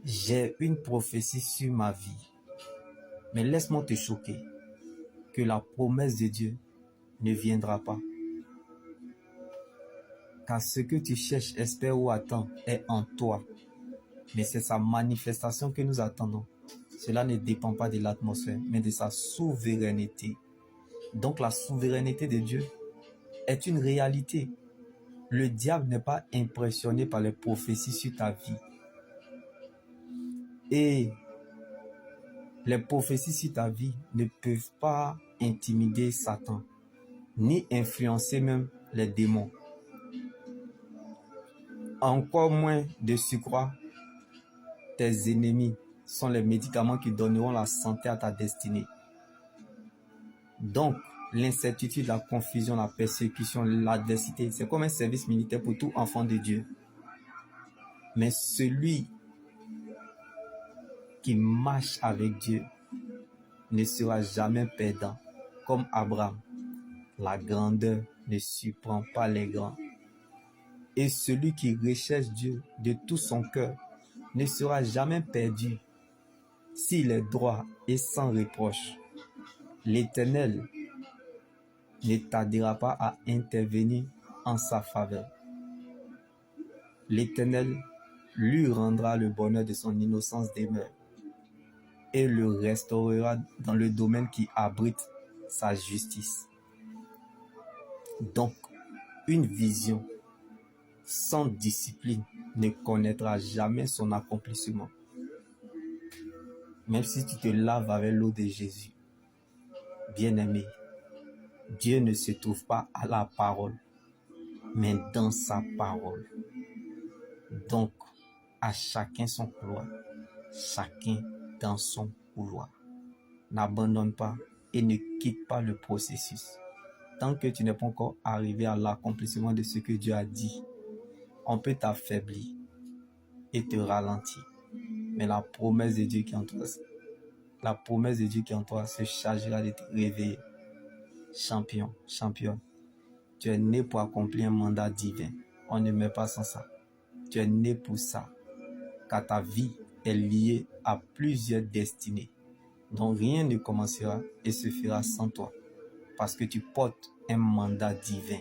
J'ai une prophétie sur ma vie. Mais laisse-moi te choquer que la promesse de Dieu ne viendra pas. Car ce que tu cherches, espères ou attends est en toi. Mais c'est sa manifestation que nous attendons. Cela ne dépend pas de l'atmosphère, mais de sa souveraineté. Donc la souveraineté de Dieu est une réalité. Le diable n'est pas impressionné par les prophéties sur ta vie. Et les prophéties sur ta vie ne peuvent pas intimider Satan, ni influencer même les démons. Encore moins de surcroît, tes ennemis sont les médicaments qui donneront la santé à ta destinée. Donc, l'incertitude, la confusion, la persécution, l'adversité, c'est comme un service militaire pour tout enfant de Dieu. Mais celui qui marche avec Dieu ne sera jamais perdant. Comme Abraham, la grandeur ne surprend pas les grands. Et celui qui recherche Dieu de tout son cœur ne sera jamais perdu s'il est droit et sans reproche. L'Éternel ne tardera pas à intervenir en sa faveur. L'Éternel lui rendra le bonheur de son innocence demeure et le restaurera dans le domaine qui abrite sa justice. Donc, une vision sans discipline ne connaîtra jamais son accomplissement. Même si tu te laves avec l'eau de Jésus, bien-aimé, Dieu ne se trouve pas à la parole, mais dans sa parole. Donc, à chacun son couloir, chacun dans son couloir. N'abandonne pas et ne quitte pas le processus. Tant que tu n'es pas encore arrivé à l'accomplissement de ce que Dieu a dit, on peut t'affaiblir et te ralentir. Mais la promesse de Dieu qui est en toi, se chargera de te réveiller. Champion, championne, tu es né pour accomplir un mandat divin. On ne meurt pas sans ça. Tu es né pour ça, car ta vie est liée à plusieurs destinées. Donc rien ne commencera et se fera sans toi, parce que tu portes un mandat divin.